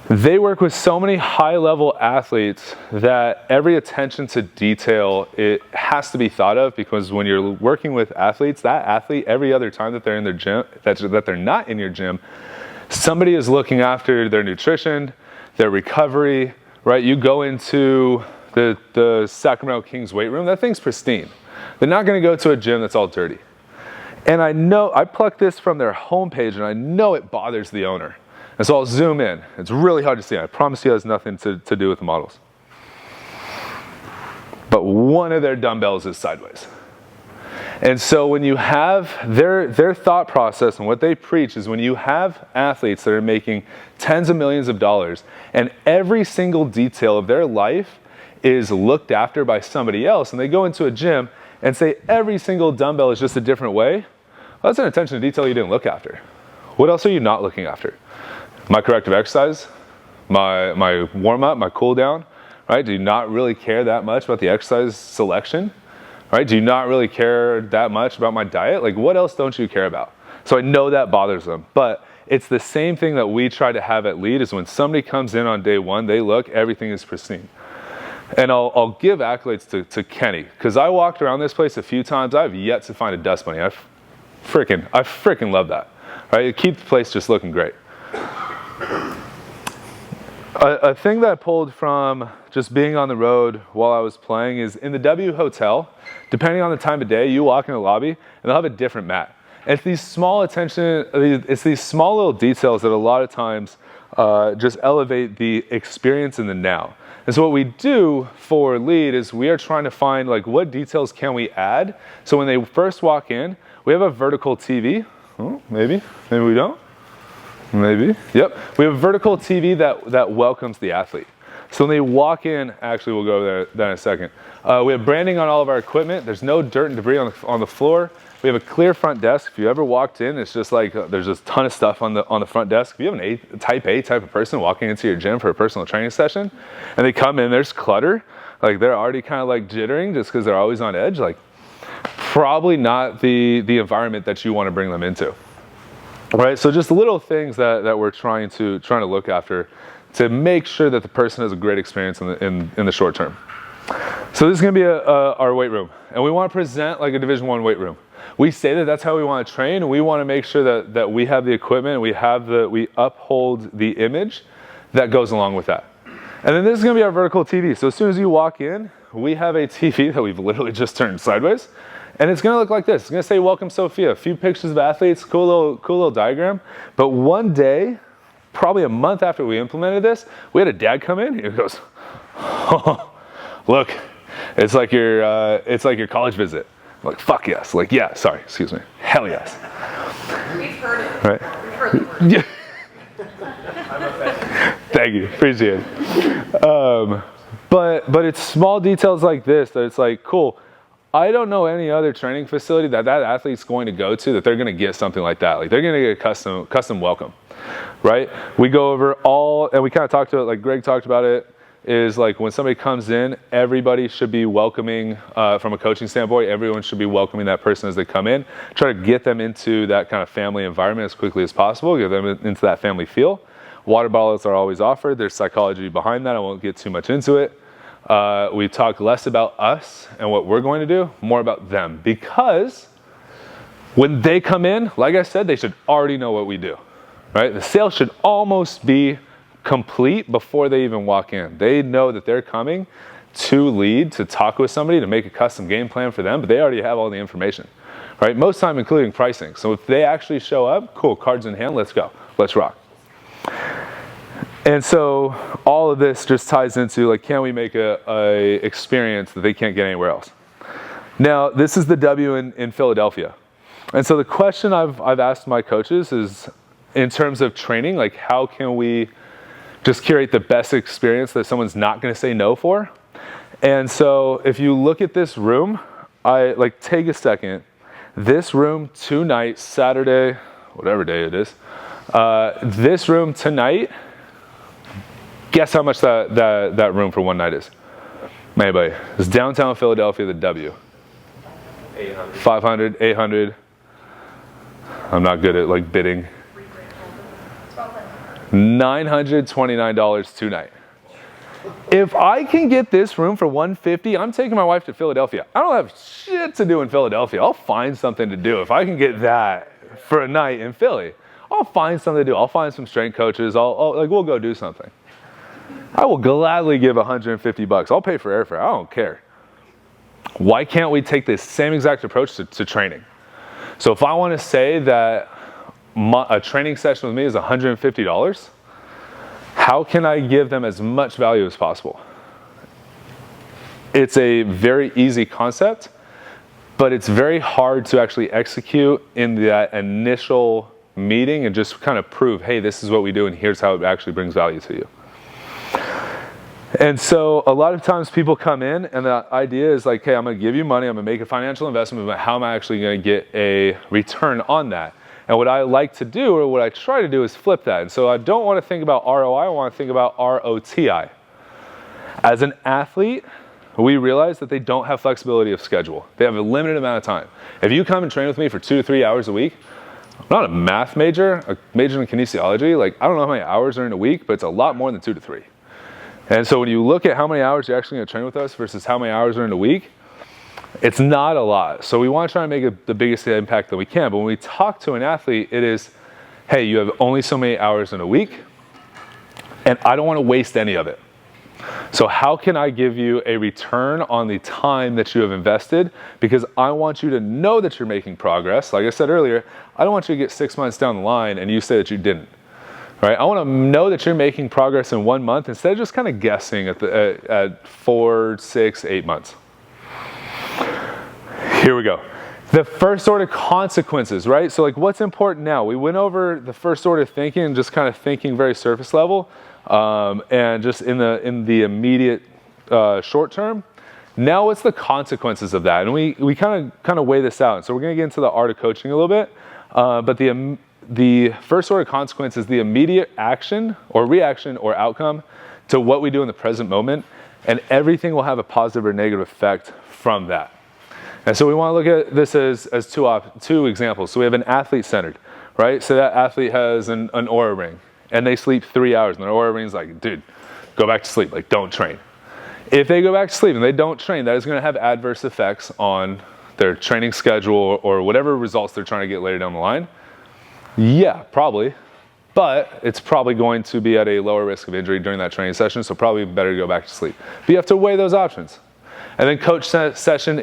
They work with so many high-level athletes that every attention to detail, it has to be thought of, because when you're working with athletes, that athlete, every other time that they're in their gym, that they're not in your gym, somebody is looking after their nutrition, their recovery, right? You go into the Sacramento Kings weight room, that thing's pristine. They're not going to go to a gym that's all dirty. And I know, I plucked this from their homepage, and I know it bothers the owner. And so I'll zoom in. It's really hard to see. I promise you it has nothing to do with the models. But one of their dumbbells is sideways. And so when you have their thought process and what they preach is when you have athletes that are making tens of millions of dollars and every single detail of their life is looked after by somebody else, and they go into a gym and say every single dumbbell is just a different way, well, that's an attention to detail you didn't look after. What else are you not looking after? My corrective exercise, my warm-up, my cool-down, right? Do you not really care that much about the exercise selection? Right? Do you not really care that much about my diet? Like, what else don't you care about? So I know that bothers them. But it's the same thing that we try to have at Lead is when somebody comes in on day one, they look, everything is pristine. And I'll give accolades to Kenny, because I walked around this place a few times. I've yet to find a dust bunny. I freaking love that. Right? You keep the place just looking great. A thing that I pulled from just being on the road while I was playing is in the W Hotel, depending on the time of day, you walk in the lobby and they'll have a different mat. And it's these small little details that a lot of times just elevate the experience in the now. And so what we do for Lead is we are trying to find like what details can we add. So when they first walk in, we have a vertical TV. Oh, maybe we don't. Maybe. Yep. We have a vertical TV that welcomes the athlete. So when they walk in, actually we'll go over that in a second. We have branding on all of our equipment. There's no dirt and debris on the floor. We have a clear front desk. If you ever walked in, it's just like there's just a ton of stuff on the front desk. If you have a type A type of person walking into your gym for a personal training session, and they come in, there's clutter. Like they're already kind of like jittering just because they're always on edge. Like probably not the environment that you want to bring them into. Right, so just little things that we're trying to look after to make sure that the person has a great experience in the short term. So this is going to be our weight room, and we want to present like a Division I weight room. We say that that's how we want to train, and we want to make sure that we have the equipment, we uphold the image that goes along with that. And then this is going to be our vertical TV. So as soon as you walk in, we have a TV that we've literally just turned sideways. And it's going to look like this. It's going to say, "Welcome, Sophia." A few pictures of athletes, cool little diagram. But one day, probably a month after we implemented this, we had a dad come in. He goes, "Oh, look, it's like your college visit." I'm like, "Fuck yes!" Like, yeah, sorry, excuse me, hell yes. We've heard it. Right? We've heard the word. Yeah. Thank you, appreciate it. But it's small details like this that it's like, cool. I don't know any other training facility that athlete's going to go to that they're going to get something like that. Like they're going to get a custom welcome, right? We go over and we kind of talked to it, like Greg talked about it, is like when somebody comes in, everybody should be welcoming, from a coaching standpoint, everyone should be welcoming that person as they come in. Try to get them into that kind of family environment as quickly as possible, get them into that family feel. Water bottles are always offered. There's psychology behind that. I won't get too much into it. We talk less about us and what we're going to do, more about them. Because when they come in, like I said, they should already know what we do, right? The sale should almost be complete before they even walk in. They know that they're coming to Lead, to talk with somebody, to make a custom game plan for them, but they already have all the information, right? Most time including pricing. So if they actually show up, cool, cards in hand, let's go, let's rock. And so all of this just ties into like, can we make a experience that they can't get anywhere else? Now, this is the W in Philadelphia. And so the question I've asked my coaches is, in terms of training, like how can we just curate the best experience that someone's not going to say no for? And so if you look at this room, take a second. This room tonight, Saturday, whatever day it is, this room tonight, guess how much that room for one night is? Anybody? It's downtown Philadelphia, the W. 800. 500, 800. I'm not good at like bidding. $929 tonight. If I can get this room for $150, I'm taking my wife to Philadelphia. I don't have shit to do in Philadelphia. I'll find something to do. If I can get that for a night in Philly, I'll find something to do. I'll find some strength coaches. We'll go do something. I will gladly give $150. I'll pay for airfare. I don't care. Why can't we take this same exact approach to training? So if I want to say that a training session with me is $150, how can I give them as much value as possible? It's a very easy concept, but it's very hard to actually execute in that initial meeting and just kind of prove, hey, this is what we do and here's how it actually brings value to you. And so a lot of times people come in and the idea is like, hey, I'm going to give you money, I'm going to make a financial investment, but how am I actually going to get a return on that? And what I like to do, or what I try to do, is flip that. And so I don't want to think about ROI, I want to think about ROTI. As an athlete, we realize that they don't have flexibility of schedule. They have a limited amount of time. If you come and train with me for 2 to 3 hours a week, I'm not a math major, a major in kinesiology, like I don't know how many hours are in a week, but it's a lot more than 2 to 3. And so when you look at how many hours you're actually going to train with us versus how many hours are in a week, it's not a lot. So we want to try and make the biggest impact that we can. But when we talk to an athlete, it is, hey, you have only so many hours in a week, and I don't want to waste any of it. So how can I give you a return on the time that you have invested? Because I want you to know that you're making progress. Like I said earlier, I don't want you to get 6 months down the line and you say that you didn't. Right? I want to know that you're making progress in 1 month instead of just kind of guessing at 4, 6, 8 months. Here we go. The first order consequences, right? So like what's important now? We went over the first order thinking and just kind of thinking very surface level and just in the immediate short term. Now what's the consequences of that? And we kind of weigh this out. So we're going to get into the art of coaching a little bit. But the first order consequence is the immediate action or reaction or outcome to what we do in the present moment, and everything will have a positive or negative effect from that. And so we want to look at this as two examples. So we have an athlete-centered, right? So that athlete has an Oura ring, and they sleep 3 hours, and their Oura ring's like, dude, go back to sleep, like don't train. If they go back to sleep and they don't train, that is going to have adverse effects on their training schedule or whatever results they're trying to get later down the line. Yeah, probably, but it's probably going to be at a lower risk of injury during that training session, so probably better to go back to sleep. But you have to weigh those options. And then coach-centered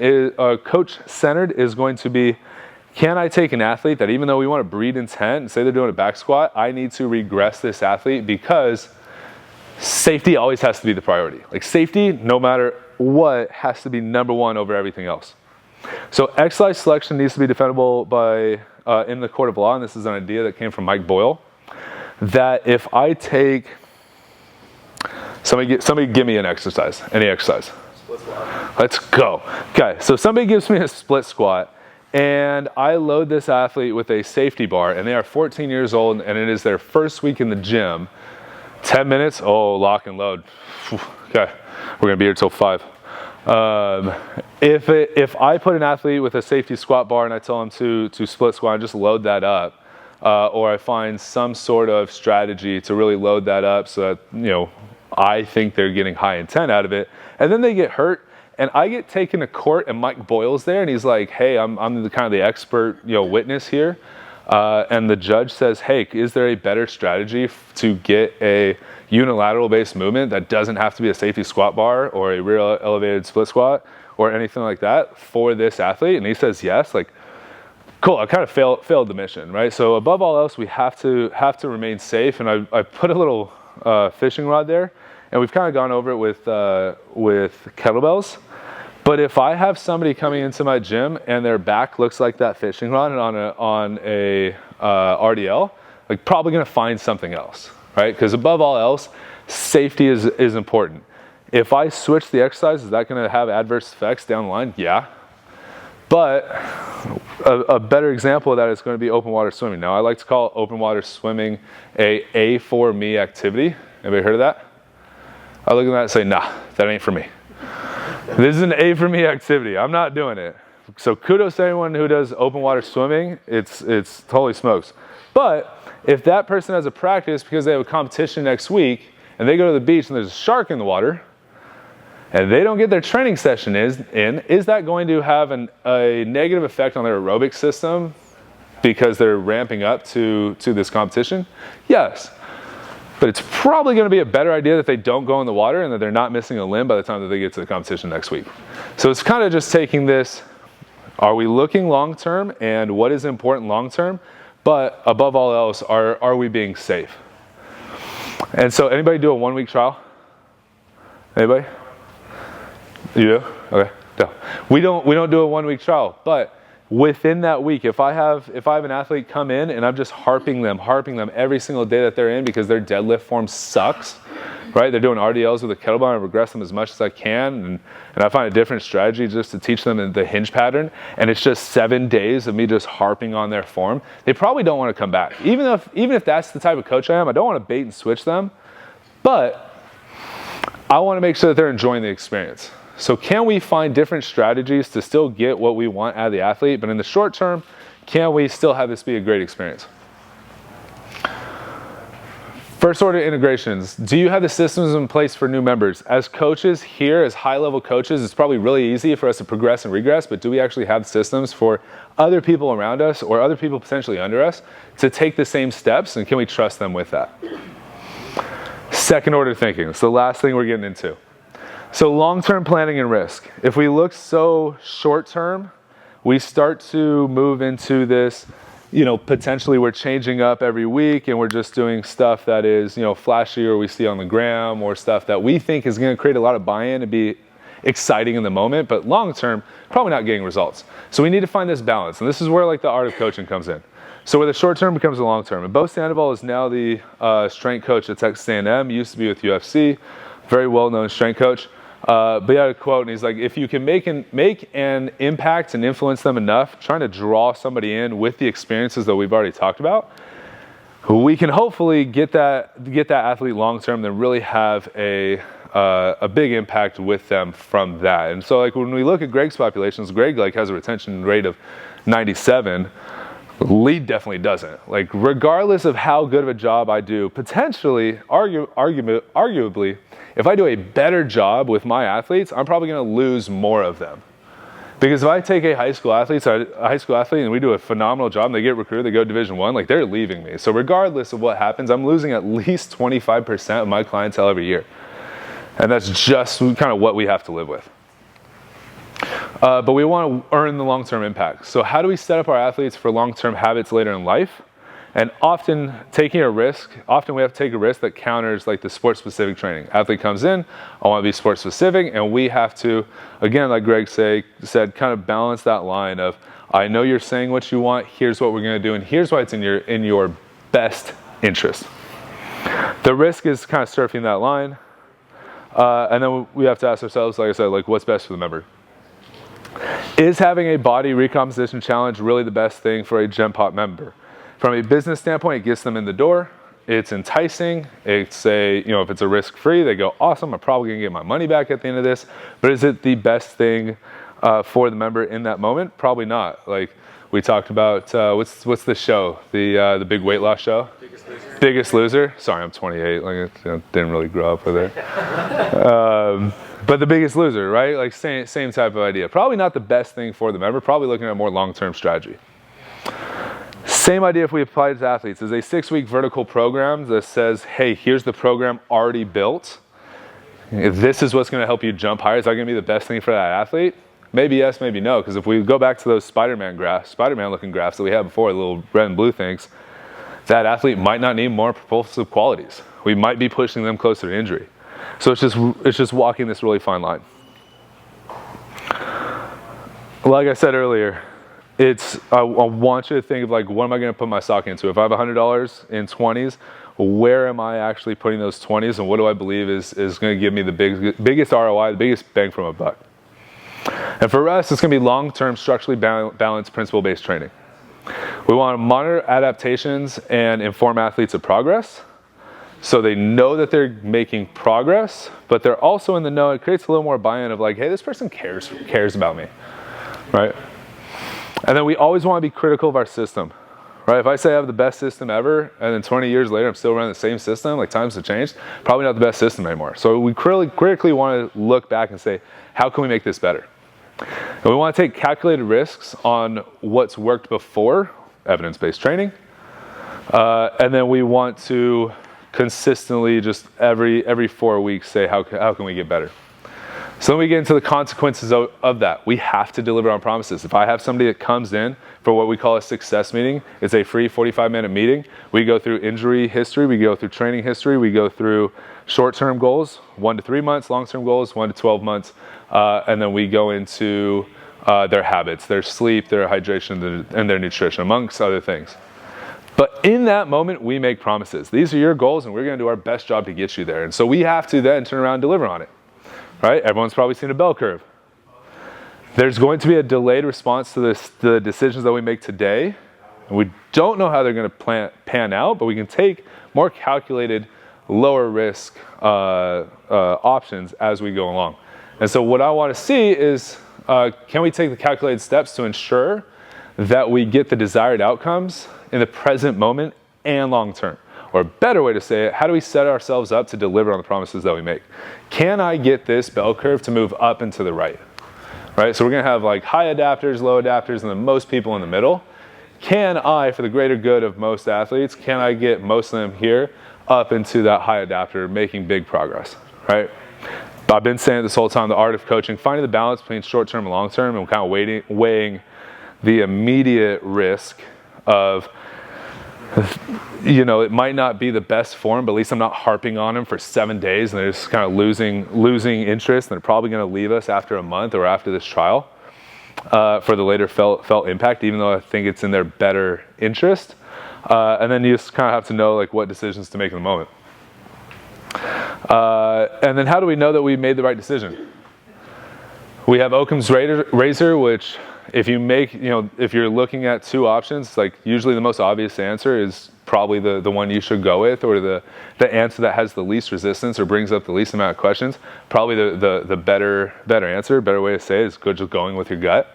is going to be, can I take an athlete that even though we want to breed intent and say they're doing a back squat, I need to regress this athlete because safety always has to be the priority. Like safety, no matter what, has to be number one over everything else. So exercise selection needs to be defendable by in the court of law, and this is an idea that came from Mike Boyle, that if I take, somebody give me an exercise, any exercise. Split squat. Let's go. Okay, so somebody gives me a split squat, and I load this athlete with a safety bar, and they are 14 years old, and it is their first week in the gym. 10 minutes, oh, lock and load. Okay, we're gonna be here till 5. If I put an athlete with a safety squat bar and I tell them to split squat and just load that up, or I find some sort of strategy to really load that up so that, I think they're getting high intent out of it, and then they get hurt, and I get taken to court and Mike Boyle's there and he's like, hey, I'm the kind of the expert, witness here. And the judge says, hey, is there a better strategy to get a unilateral based movement that doesn't have to be a safety squat bar or a rear elevated split squat or anything like that for this athlete? And he says yes. Like, cool, I kind of failed the mission, right? So above all else, we have to remain safe. And I put a little fishing rod there, and we've kind of gone over it with kettlebells. But if I have somebody coming into my gym and their back looks like that fishing rod on a RDL, like probably going to find something else, right? Because above all else, safety is important. If I switch the exercise, is that going to have adverse effects down the line? Yeah. But a better example of that is going to be open water swimming. Now, I like to call open water swimming a for me activity. Anybody heard of that? I look at that and say, nah, that ain't for me. This is an A for me activity. I'm not doing it. So kudos to anyone who does open water swimming. It's holy smokes. But if that person has a practice because they have a competition next week and they go to the beach and there's a shark in the water and they don't get their training session is that going to have a negative effect on their aerobic system because they're ramping up to this competition? Yes. But it's probably going to be a better idea that they don't go in the water and that they're not missing a limb by the time that they get to the competition next week. So it's kind of just taking this Are we looking long-term, and what is important long-term? But above all else, are we being safe? And so anybody do a 1-week trial? Anybody? You do? Okay. No. We don't do a 1-week trial, but within that week, if I have an athlete come in and I'm just harping them every single day that they're in because their deadlift form sucks, right? They're doing RDLs with a kettlebell, and I regress them as much as I can, and I find a different strategy just to teach them the hinge pattern, and it's just 7 days of me just harping on their form, they probably don't want to come back. Even if that's the type of coach I am, I don't want to bait and switch them, but I want to make sure that they're enjoying the experience. So can we find different strategies to still get what we want out of the athlete, but in the short term, can we still have this be a great experience? First order integrations. Do you have the systems in place for new members? As coaches here, as high-level coaches, it's probably really easy for us to progress and regress, but do we actually have systems for other people around us or other people potentially under us to take the same steps, and can we trust them with that? Second order thinking. It's the last thing we're getting into. So long-term planning and risk. If we look so short-term, we start to move into this, potentially we're changing up every week and we're just doing stuff that is, flashy or we see on the gram or stuff that we think is going to create a lot of buy-in and be exciting in the moment, but long-term, probably not getting results. So we need to find this balance, and this is where the art of coaching comes in. So where the short-term becomes the long-term. And Bo Sandoval is now the strength coach at Texas A&M, used to be with UFC, very well-known strength coach. But he had a quote, and he's like, if you can make an impact and influence them enough, trying to draw somebody in with the experiences that we've already talked about, we can hopefully get that athlete long-term, then really have a big impact with them from that. And so when we look at Greg's populations, Greg has a retention rate of 97. Lead definitely doesn't. Regardless of how good of a job I do, potentially, arguably, if I do a better job with my athletes, I'm probably going to lose more of them. Because if I take a high school athlete and we do a phenomenal job and they get recruited, they go Division I, they're leaving me. So regardless of what happens, I'm losing at least 25% of my clientele every year. And that's just kind of what we have to live with. But we want to earn the long-term impact. So how do we set up our athletes for long-term habits later in life? And often we have to take a risk that counters the sport-specific training. Athlete comes in, I want to be sport-specific, and we have to, again, like Greg said, kind of balance that line of, I know you're saying what you want, here's what we're going to do, and here's why it's in your best interest. The risk is kind of surfing that line. And then we have to ask ourselves, like I said, what's best for the member? Is having a body recomposition challenge really the best thing for a Gen Pop member? From a business standpoint, it gets them in the door. It's enticing. It's if it's a risk-free, they go, awesome, I'm probably going to get my money back at the end of this. But is it the best thing for the member in that moment? Probably not. We talked about, what's the show? The big weight loss show? Biggest Loser. Sorry, I'm 28. Didn't really grow up with it. But The Biggest Loser, right? Same type of idea. Probably not the best thing for the member. Probably looking at a more long-term strategy. Same idea if we apply it to athletes. There's a 6-week vertical program that says, hey, here's the program already built. This is what's going to help you jump higher. Is that going to be the best thing for that athlete? Maybe yes, maybe no. Because if we go back to those Spider-Man looking graphs that we had before, the little red and blue things, that athlete might not need more propulsive qualities. We might be pushing them closer to injury. So it's just walking this really fine line. Like I said earlier, I want you to think of what am I going to put my sock into? If I have $100 in 20s, where am I actually putting those 20s, and what do I believe is going to give me the biggest ROI, the biggest bang from a buck? And for us, it's going to be long-term, structurally balanced, principle-based training. We want to monitor adaptations and inform athletes of progress, so they know that they're making progress, but they're also in the know. It creates a little more buy-in of hey, this person cares about me, right? And then we always want to be critical of our system, right? If I say I have the best system ever, and then 20 years later I'm still running the same system, times have changed, probably not the best system anymore. So we critically want to look back and say, how can we make this better? And we want to take calculated risks on what's worked before, evidence-based training, and then we want to consistently just every 4 weeks say, how can we get better? So then we get into the consequences of that. We have to deliver on promises. If I have somebody that comes in for what we call a success meeting, it's a free 45-minute meeting. We go through injury history, we go through training history, we go through short-term goals, 1 to 3 months, long-term goals, 1 to 12 months, and then we go into their habits, their sleep, their hydration, and their nutrition, amongst other things. But in that moment, we make promises. These are your goals, and we're going to do our best job to get you there. And so we have to then turn around and deliver on it. Right? Everyone's probably seen a bell curve. There's going to be a delayed response to the decisions that we make today. And we don't know how they're going to pan out, but we can take more calculated, lower risk options as we go along. And so what I want to see is, can we take the calculated steps to ensure that we get the desired outcomes in the present moment and long term? Or a better way to say it, how do we set ourselves up to deliver on the promises that we make? Can I get this bell curve to move up and to the right? Right? So we're going to have like high adapters, low adapters, and then most people in the middle. Can I, for the greater good of most athletes, can I get most of them here up into that high adapter, making big progress? Right? I've been saying it this whole time, the art of coaching, finding the balance between short-term and long-term, and kind of weighing the immediate risk of, it might not be the best form, but at least I'm not harping on them for 7 days and they're just kind of losing interest, and they're probably going to leave us after a month or after this trial for the later felt impact, even though I think it's in their better interest. And then you just kind of have to know like what decisions to make in the moment. And then how do we know that we made the right decision? We have Occam's razor, which if you make, if you're looking at two options, like usually the most obvious answer is probably the one you should go with, or the answer that has the least resistance or brings up the least amount of questions. Probably the better answer, better way to say it is just going with your gut.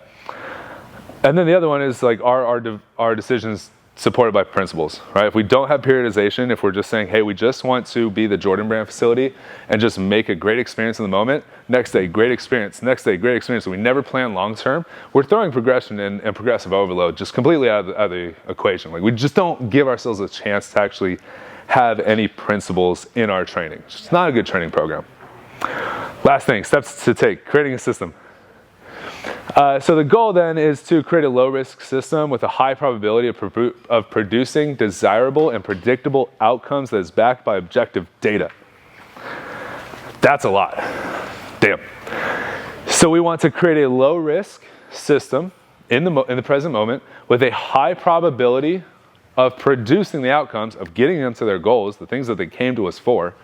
And then the other one is like, our decisions supported by principles, right? If we don't have periodization, if we're just saying, hey, we just want to be the Jordan Brand facility and just make a great experience in the moment, next day, great experience, next day, great experience, and we never plan long term, we're throwing progression and progressive overload just completely out of the equation. Like we just don't give ourselves a chance to actually have any principles in our training. It's just not a good training program. Last thing, steps to take, creating a system. So the goal then is to create a low-risk system with a high probability of producing desirable and predictable outcomes that is backed by objective data. That's a lot. Damn. So we want to create a low-risk system in the present moment with a high probability of producing the outcomes, of getting them to their goals, the things that they came to us for,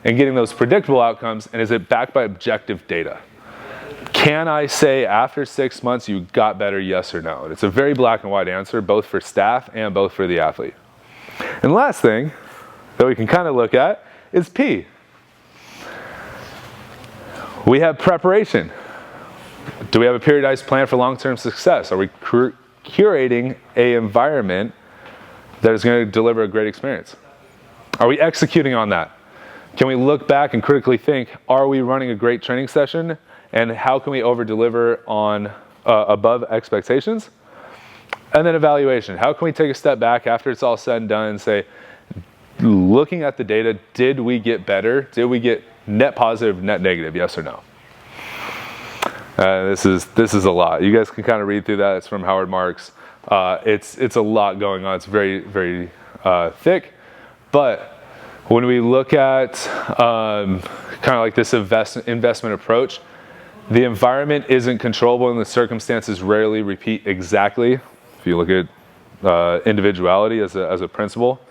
and getting those predictable outcomes, and is it backed by objective data? Can I say after 6 months you got better, yes or no? And it's a very black and white answer, both for staff and both for the athlete. And the last thing that we can kind of look at is P. We have preparation. Do we have a periodized plan for long-term success? Are we curating an environment that is going to deliver a great experience? Are we executing on that? Can we look back and critically think, are we running a great training session? And how can we over-deliver on above expectations? And then evaluation. How can we take a step back after it's all said and done and say, looking at the data, did we get better? Did we get net positive, net negative, yes or no? This is a lot. You guys can kind of read through that. It's from Howard Marks. It's a lot going on. It's very, very thick. But when we look at kind of like this investment approach, the environment isn't controllable and the circumstances rarely repeat exactly. If you look at individuality as a principle,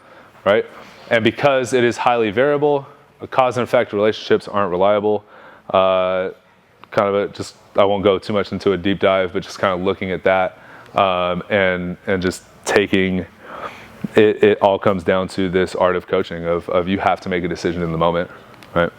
right? And because it is highly variable, cause and effect relationships aren't reliable. I won't go too much into a deep dive, but just kind of looking at that and just taking it all comes down to this art of coaching of you have to make a decision in the moment, right?